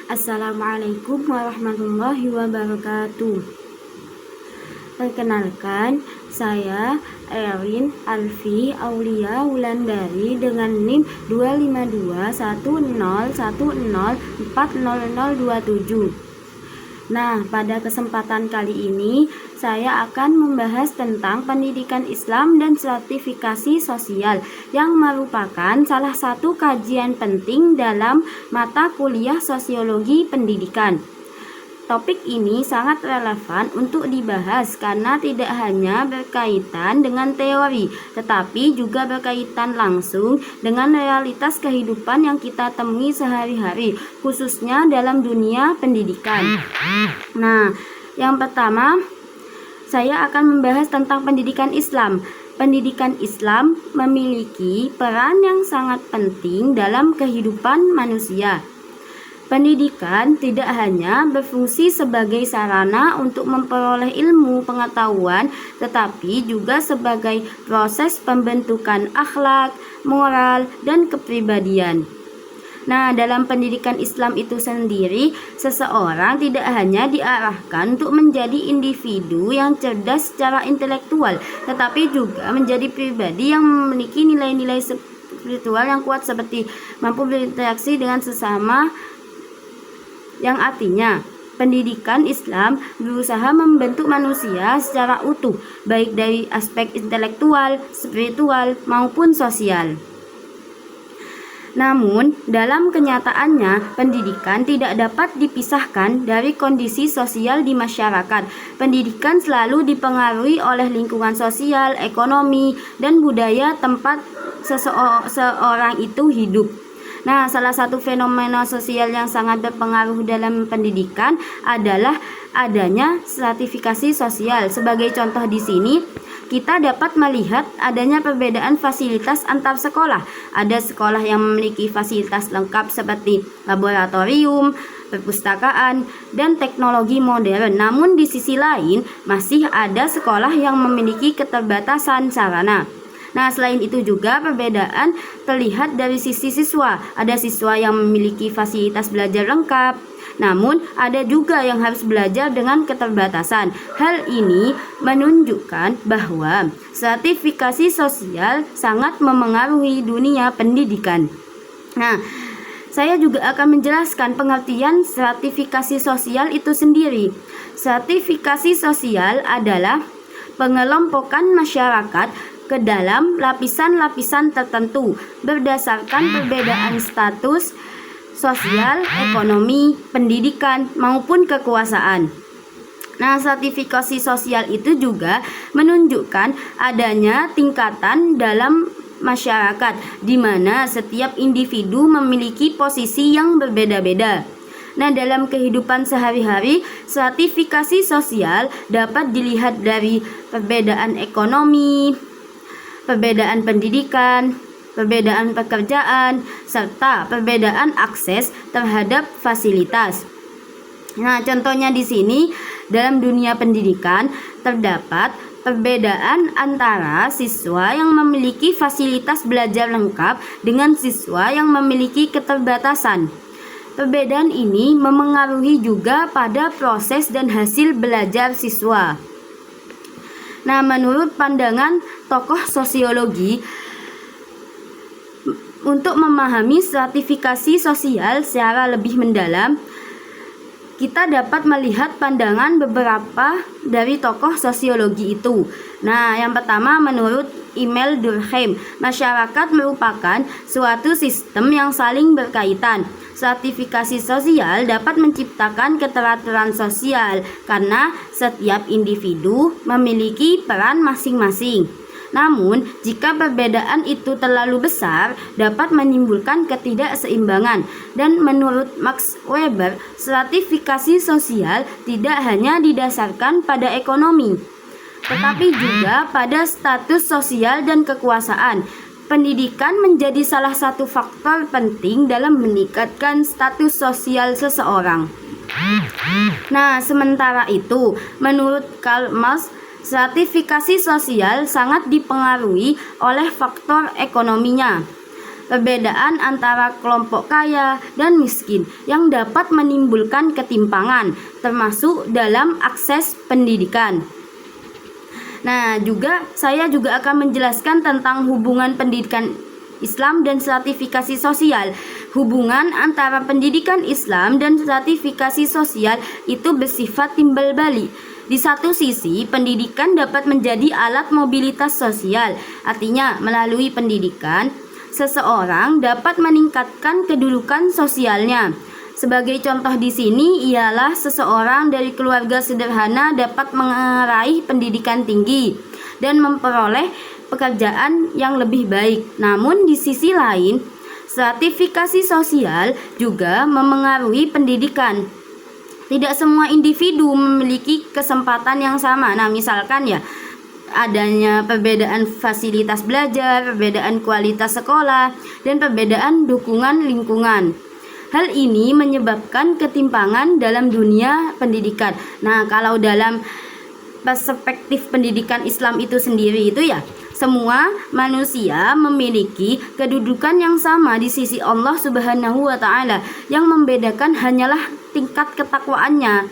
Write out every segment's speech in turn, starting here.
Assalamualaikum warahmatullahi wabarakatuh. Perkenalkan, saya Erwin Alfi Aulia Wulandari dengan NIM 25210104027. Nah, pada kesempatan kali ini saya akan membahas tentang pendidikan Islam dan stratifikasi sosial yang merupakan salah satu kajian penting dalam mata kuliah sosiologi pendidikan. Topik ini sangat relevan untuk dibahas karena tidak hanya berkaitan dengan teori, tetapi juga berkaitan langsung dengan realitas kehidupan yang kita temui sehari-hari, khususnya dalam dunia pendidikan. Nah, yang pertama, saya akan membahas tentang pendidikan Islam. Pendidikan Islam memiliki peran yang sangat penting dalam kehidupan manusia. Pendidikan tidak hanya berfungsi sebagai sarana untuk memperoleh ilmu pengetahuan, tetapi juga sebagai proses pembentukan akhlak, moral, dan kepribadian. Nah, dalam pendidikan Islam itu sendiri, seseorang tidak hanya diarahkan untuk menjadi individu yang cerdas secara intelektual, tetapi juga menjadi pribadi yang memiliki nilai-nilai spiritual yang kuat seperti mampu berinteraksi dengan sesama, yang artinya pendidikan Islam berusaha membentuk manusia secara utuh, baik dari aspek intelektual, spiritual, maupun sosial. Namun, dalam kenyataannya, pendidikan tidak dapat dipisahkan dari kondisi sosial di masyarakat. Pendidikan selalu dipengaruhi oleh lingkungan sosial, ekonomi, dan budaya tempat seseorang itu hidup. Nah, salah satu fenomena sosial yang sangat berpengaruh dalam pendidikan adalah adanya stratifikasi sosial. Sebagai contoh di sini, kita dapat melihat adanya perbedaan fasilitas antar sekolah. Ada sekolah yang memiliki fasilitas lengkap seperti laboratorium, perpustakaan, dan teknologi modern. Namun di sisi lain, masih ada sekolah yang memiliki keterbatasan sarana. Nah, selain itu juga perbedaan terlihat dari sisi siswa. Ada siswa yang memiliki fasilitas belajar lengkap, namun ada juga yang harus belajar dengan keterbatasan. Hal ini menunjukkan bahwa stratifikasi sosial sangat memengaruhi dunia pendidikan. Nah, saya juga akan menjelaskan pengertian stratifikasi sosial itu sendiri. Stratifikasi sosial adalah pengelompokan masyarakat ke dalam lapisan-lapisan tertentu berdasarkan perbedaan status sosial, ekonomi, pendidikan, maupun kekuasaan. Nah, stratifikasi sosial itu juga menunjukkan adanya tingkatan dalam masyarakat di mana setiap individu memiliki posisi yang berbeda-beda. Nah, dalam kehidupan sehari-hari, stratifikasi sosial dapat dilihat dari perbedaan ekonomi, perbedaan pendidikan, perbedaan pekerjaan, serta perbedaan akses terhadap fasilitas. Nah, contohnya di sini dalam dunia pendidikan terdapat perbedaan antara siswa yang memiliki fasilitas belajar lengkap dengan siswa yang memiliki keterbatasan. Perbedaan ini memengaruhi juga pada proses dan hasil belajar siswa. Nah, menurut pandangan tokoh sosiologi, untuk memahami stratifikasi sosial secara lebih mendalam, kita dapat melihat pandangan beberapa dari tokoh sosiologi itu. Nah, yang pertama menurut Emile Durkheim, masyarakat merupakan suatu sistem yang saling berkaitan. Stratifikasi sosial dapat menciptakan keteraturan sosial karena setiap individu memiliki peran masing-masing. Namun, jika perbedaan itu terlalu besar, dapat menimbulkan ketidakseimbangan. Dan menurut Max Weber, stratifikasi sosial tidak hanya didasarkan pada ekonomi, tetapi juga pada status sosial dan kekuasaan. Pendidikan menjadi salah satu faktor penting dalam meningkatkan status sosial seseorang. Nah, sementara itu, menurut Karl Marx, stratifikasi sosial sangat dipengaruhi oleh faktor ekonominya. perbedaan antara kelompok kaya dan miskin yang dapat menimbulkan ketimpangan, termasuk dalam akses pendidikan. Nah, saya juga akan menjelaskan tentang hubungan pendidikan Islam dan stratifikasi sosial. Hubungan antara pendidikan Islam dan stratifikasi sosial itu bersifat timbal balik. Di satu sisi, pendidikan dapat menjadi alat mobilitas sosial. Artinya, melalui pendidikan, seseorang dapat meningkatkan kedudukan sosialnya. Sebagai contoh di sini ialah seseorang dari keluarga sederhana dapat meraih pendidikan tinggi dan memperoleh pekerjaan yang lebih baik. Namun di sisi lain, stratifikasi sosial juga memengaruhi pendidikan. Tidak semua individu memiliki kesempatan yang sama. Nah, misalkan ya, adanya perbedaan fasilitas belajar, perbedaan kualitas sekolah, dan perbedaan dukungan lingkungan. Hal ini menyebabkan ketimpangan dalam dunia pendidikan. Nah, kalau dalam perspektif pendidikan Islam itu sendiri itu ya, semua manusia memiliki kedudukan yang sama di sisi Allah Subhanahu wa Ta'ala. Yang membedakan hanyalah tingkat ketakwaannya.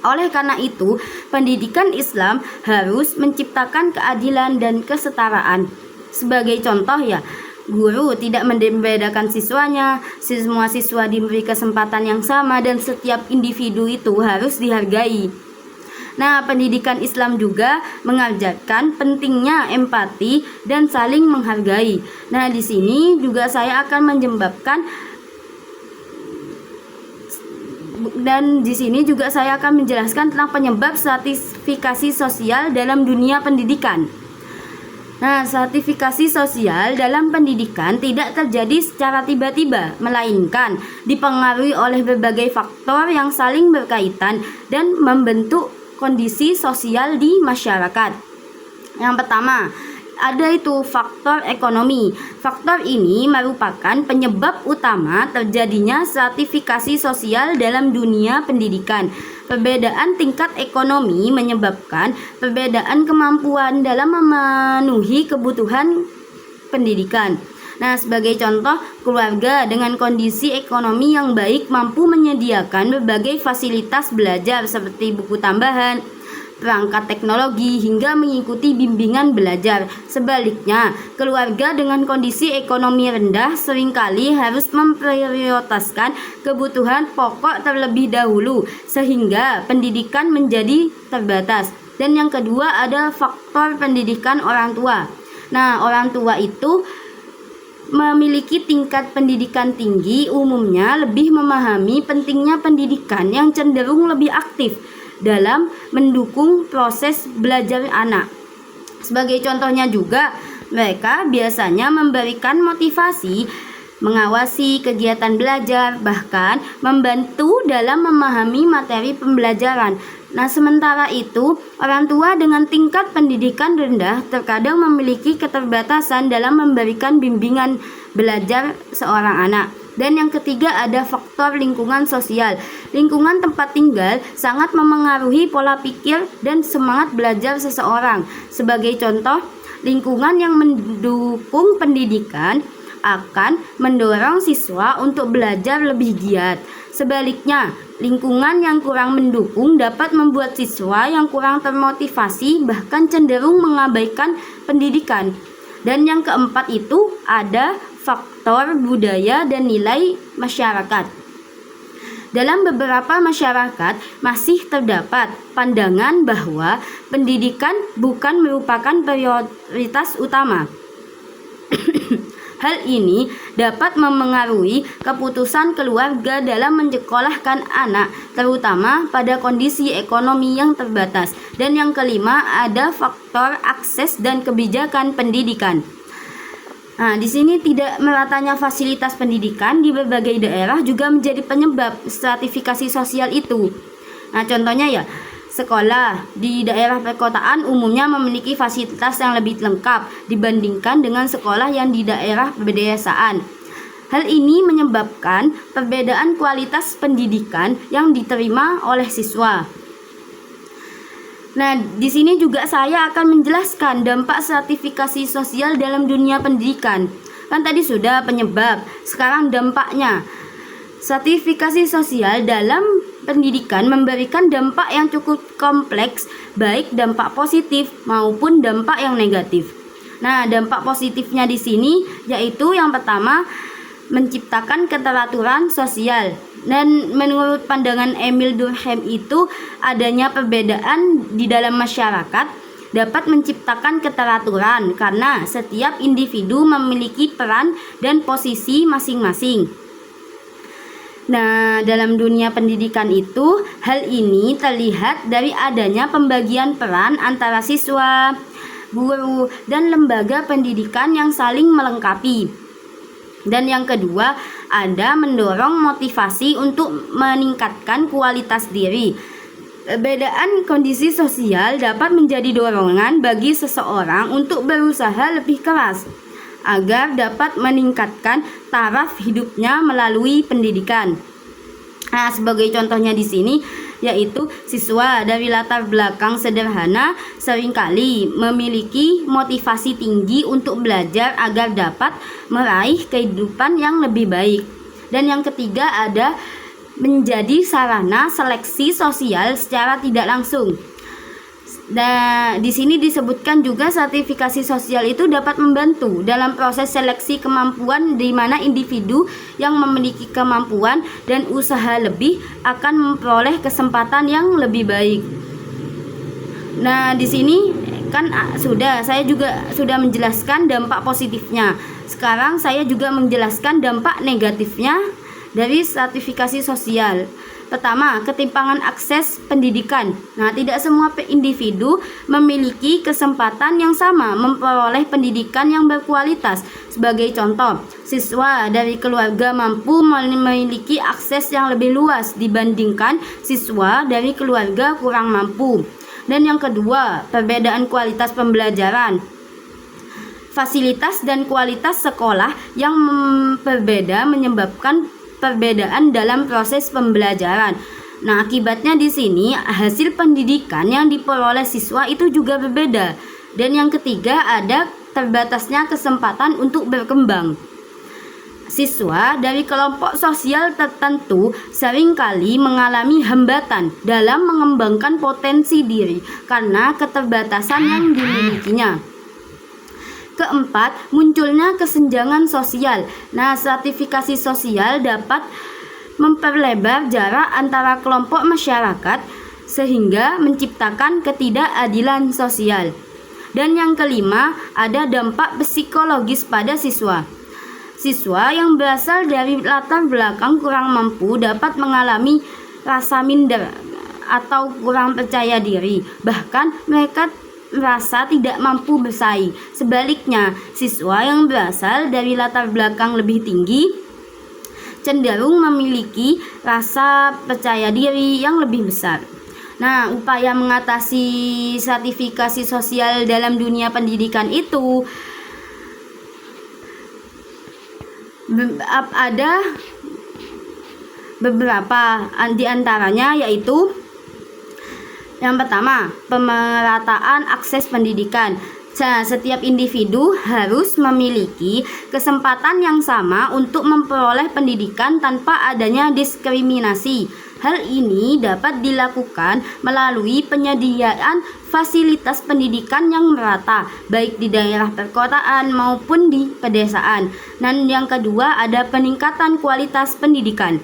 Oleh karena itu, pendidikan Islam harus menciptakan keadilan dan kesetaraan. Sebagai contoh ya, guru tidak membedakan siswanya, semua siswa diberi kesempatan yang sama dan setiap individu itu harus dihargai. Nah, pendidikan Islam juga mengajarkan pentingnya empati dan saling menghargai. Nah, di sini juga saya akan menjelaskan tentang penyebab stratifikasi sosial dalam dunia pendidikan. Nah, stratifikasi sosial dalam pendidikan tidak terjadi secara tiba-tiba, melainkan dipengaruhi oleh berbagai faktor yang saling berkaitan dan membentuk kondisi sosial di masyarakat. Yang pertama, ada itu faktor ekonomi. Faktor ini merupakan penyebab utama terjadinya stratifikasi sosial dalam dunia pendidikan. Perbedaan tingkat ekonomi menyebabkan perbedaan kemampuan dalam memenuhi kebutuhan pendidikan. Nah, sebagai contoh, keluarga dengan kondisi ekonomi yang baik mampu menyediakan berbagai fasilitas belajar seperti buku tambahan, perangkat teknologi, hingga mengikuti bimbingan belajar. Sebaliknya, keluarga dengan kondisi ekonomi rendah seringkali harus memprioritaskan kebutuhan pokok terlebih dahulu, sehingga pendidikan menjadi terbatas. Dan yang kedua ada faktor pendidikan orang tua. Nah, orang tua itu memiliki tingkat pendidikan tinggi umumnya lebih memahami pentingnya pendidikan yang cenderung lebih aktif dalam mendukung proses belajar anak. Sebagai contohnya juga, mereka biasanya memberikan motivasi, mengawasi kegiatan belajar, bahkan membantu dalam memahami materi pembelajaran. Nah, sementara itu, orang tua dengan tingkat pendidikan rendah terkadang memiliki keterbatasan dalam memberikan bimbingan belajar seorang anak. Dan yang ketiga ada faktor lingkungan sosial. Lingkungan tempat tinggal sangat memengaruhi pola pikir dan semangat belajar seseorang. Sebagai contoh, lingkungan yang mendukung pendidikan akan mendorong siswa untuk belajar lebih giat. Sebaliknya, lingkungan yang kurang mendukung dapat membuat siswa yang kurang termotivasi bahkan cenderung mengabaikan pendidikan. Dan yang keempat itu ada faktor budaya dan nilai masyarakat. Dalam beberapa masyarakat masih terdapat pandangan bahwa pendidikan bukan merupakan prioritas utama. Hal ini dapat memengaruhi keputusan keluarga dalam menyekolahkan anak, terutama pada kondisi ekonomi yang terbatas. Dan yang kelima ada faktor akses dan kebijakan pendidikan. Nah, di sini tidak meratanya fasilitas pendidikan di berbagai daerah juga menjadi penyebab stratifikasi sosial itu. Nah, contohnya ya, sekolah di daerah perkotaan umumnya memiliki fasilitas yang lebih lengkap dibandingkan dengan sekolah yang di daerah pedesaan. Hal ini menyebabkan perbedaan kualitas pendidikan yang diterima oleh siswa. Nah, di sini juga saya akan menjelaskan dampak stratifikasi sosial dalam dunia pendidikan. Kan tadi sudah penyebab, sekarang dampaknya. Stratifikasi sosial dalam pendidikan memberikan dampak yang cukup kompleks, baik dampak positif maupun dampak yang negatif. Nah, dampak positifnya di sini yaitu yang pertama, menciptakan keteraturan sosial. Dan menurut pandangan Emil Durkheim itu, adanya perbedaan di dalam masyarakat dapat menciptakan keteraturan karena setiap individu memiliki peran dan posisi masing-masing. Nah, dalam dunia pendidikan itu, hal ini terlihat dari adanya pembagian peran antara siswa, guru, dan lembaga pendidikan yang saling melengkapi. Dan yang kedua, ada mendorong motivasi untuk meningkatkan kualitas diri. Perbedaan kondisi sosial dapat menjadi dorongan bagi seseorang untuk berusaha lebih keras agar dapat meningkatkan taraf hidupnya melalui pendidikan. Nah, sebagai contohnya di sini yaitu siswa dari latar belakang sederhana seringkali memiliki motivasi tinggi untuk belajar agar dapat meraih kehidupan yang lebih baik. Dan yang ketiga, ada menjadi sarana seleksi sosial secara tidak langsung. Nah, di sini disebutkan juga sertifikasi sosial itu dapat membantu dalam proses seleksi kemampuan, di mana individu yang memiliki kemampuan dan usaha lebih akan memperoleh kesempatan yang lebih baik. Nah, di sini kan saya juga sudah menjelaskan dampak positifnya. Sekarang saya juga menjelaskan dampak negatifnya dari stratifikasi sosial. Pertama, ketimpangan akses pendidikan. Nah, tidak semua individu memiliki kesempatan yang sama memperoleh pendidikan yang berkualitas. Sebagai contoh, siswa dari keluarga mampu memiliki akses yang lebih luas dibandingkan siswa dari keluarga kurang mampu. Dan yang kedua, perbedaan kualitas pembelajaran. Fasilitas dan kualitas sekolah yang berbeda menyebabkan perbedaan dalam proses pembelajaran. Nah, akibatnya di sini hasil pendidikan yang diperoleh siswa itu juga berbeda. Dan yang ketiga, ada terbatasnya kesempatan untuk berkembang. Siswa dari kelompok sosial tertentu seringkali mengalami hambatan dalam mengembangkan potensi diri karena keterbatasan yang dimilikinya. Keempat, munculnya kesenjangan sosial. Nah, stratifikasi sosial dapat memperlebar jarak antara kelompok masyarakat sehingga menciptakan ketidakadilan sosial. Dan yang kelima, ada dampak psikologis pada siswa. Siswa yang berasal dari latar belakang kurang mampu dapat mengalami rasa minder atau kurang percaya diri. Bahkan mereka merasa tidak mampu bersaing. Sebaliknya, siswa yang berasal dari latar belakang lebih tinggi cenderung memiliki rasa percaya diri yang lebih besar. Nah, upaya mengatasi stratifikasi sosial dalam dunia pendidikan itu ada beberapa di antaranya, yaitu yang pertama, pemerataan akses pendidikan. Setiap individu harus memiliki kesempatan yang sama untuk memperoleh pendidikan tanpa adanya diskriminasi. Hal ini dapat dilakukan melalui penyediaan fasilitas pendidikan yang merata, baik di daerah perkotaan maupun di pedesaan. Dan yang kedua, ada peningkatan kualitas pendidikan.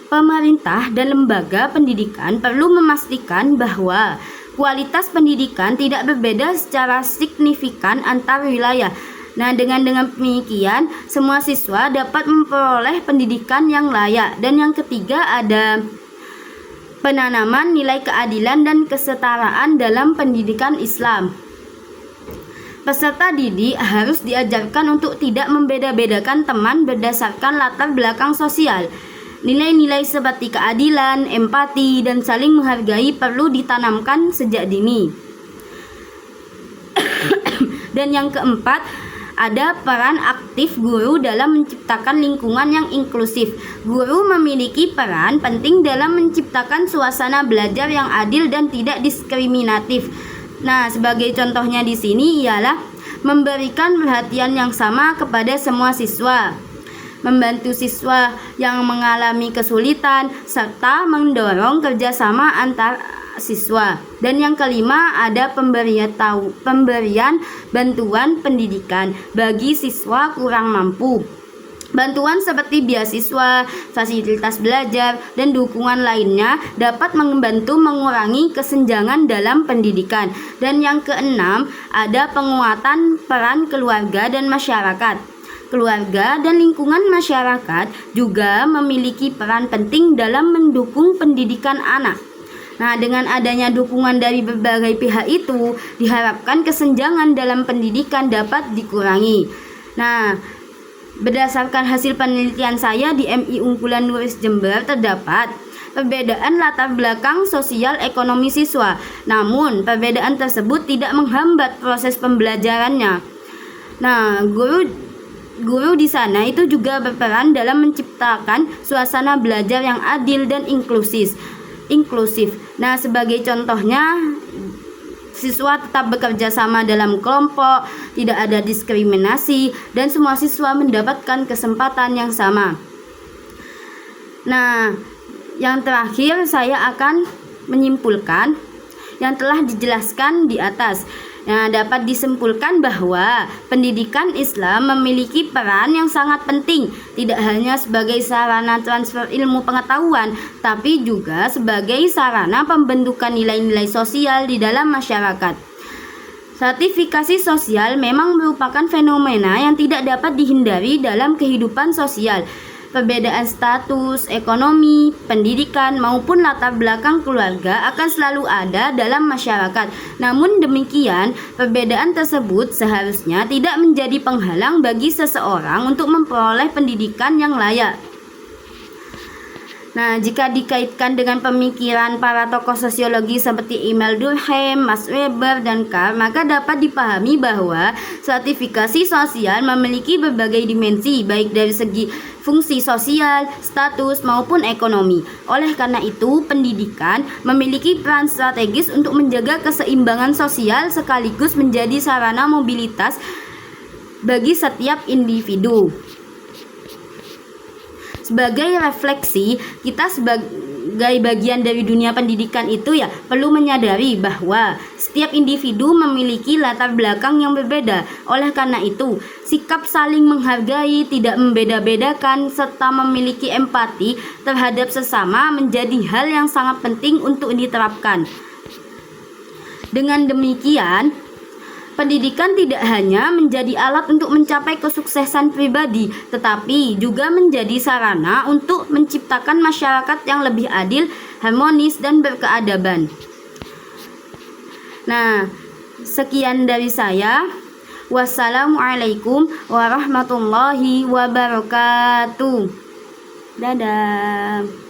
Pemerintah dan lembaga pendidikan perlu memastikan bahwa kualitas pendidikan tidak berbeda secara signifikan antar wilayah. Nah, dengan demikian, semua siswa dapat memperoleh pendidikan yang layak. Dan yang ketiga, ada penanaman nilai keadilan dan kesetaraan dalam pendidikan Islam. Peserta didik harus diajarkan untuk tidak membeda-bedakan teman berdasarkan latar belakang sosial. Nilai-nilai seperti keadilan, empati, dan saling menghargai perlu ditanamkan sejak dini. Dan yang keempat, ada peran aktif guru dalam menciptakan lingkungan yang inklusif. Guru memiliki peran penting dalam menciptakan suasana belajar yang adil dan tidak diskriminatif. Nah, sebagai contohnya di sini ialah memberikan perhatian yang sama kepada semua siswa, membantu siswa yang mengalami kesulitan, serta mendorong kerjasama antar siswa. Dan yang kelima, ada pemberian bantuan pendidikan bagi siswa kurang mampu. Bantuan seperti beasiswa, fasilitas belajar, dan dukungan lainnya dapat membantu mengurangi kesenjangan dalam pendidikan. Dan yang keenam, ada penguatan peran keluarga dan masyarakat. Keluarga dan lingkungan masyarakat juga memiliki peran penting dalam mendukung pendidikan anak. Nah, dengan adanya dukungan dari berbagai pihak itu, diharapkan kesenjangan dalam pendidikan dapat dikurangi. Nah, berdasarkan hasil penelitian saya di MI Unggulan Nuris Jember, terdapat perbedaan latar belakang sosial ekonomi siswa. Namun, perbedaan tersebut tidak menghambat proses pembelajarannya. Nah, guru di sana itu juga berperan dalam menciptakan suasana belajar yang adil dan inklusif. Nah, sebagai contohnya, siswa tetap bekerja sama dalam kelompok, tidak ada diskriminasi, dan semua siswa mendapatkan kesempatan yang sama. Nah, yang terakhir saya akan menyimpulkan yang telah dijelaskan di atas. Nah, dapat disimpulkan bahwa pendidikan Islam memiliki peran yang sangat penting, tidak hanya sebagai sarana transfer ilmu pengetahuan, tapi juga sebagai sarana pembentukan nilai-nilai sosial di dalam masyarakat. Stratifikasi sosial memang merupakan fenomena yang tidak dapat dihindari dalam kehidupan sosial. Perbedaan status, ekonomi, pendidikan, maupun latar belakang keluarga akan selalu ada dalam masyarakat. Namun demikian, perbedaan tersebut seharusnya tidak menjadi penghalang bagi seseorang untuk memperoleh pendidikan yang layak. Nah, jika dikaitkan dengan pemikiran para tokoh sosiologi seperti Emil Durkheim, Max Weber, dan Karl, maka dapat dipahami bahwa stratifikasi sosial memiliki berbagai dimensi, baik dari segi fungsi sosial, status, maupun ekonomi. Oleh karena itu, pendidikan memiliki peran strategis untuk menjaga keseimbangan sosial sekaligus menjadi sarana mobilitas bagi setiap individu. Sebagai refleksi, kita sebagai bagian dari dunia pendidikan itu perlu menyadari bahwa setiap individu memiliki latar belakang yang berbeda. Oleh karena itu, sikap saling menghargai, tidak membeda-bedakan, serta memiliki empati terhadap sesama menjadi hal yang sangat penting untuk diterapkan. Dengan demikian, pendidikan tidak hanya menjadi alat untuk mencapai kesuksesan pribadi, tetapi juga menjadi sarana untuk menciptakan masyarakat yang lebih adil, harmonis, dan berkeadaban. Nah, sekian dari saya. Wassalamualaikum warahmatullahi wabarakatuh. Dadah.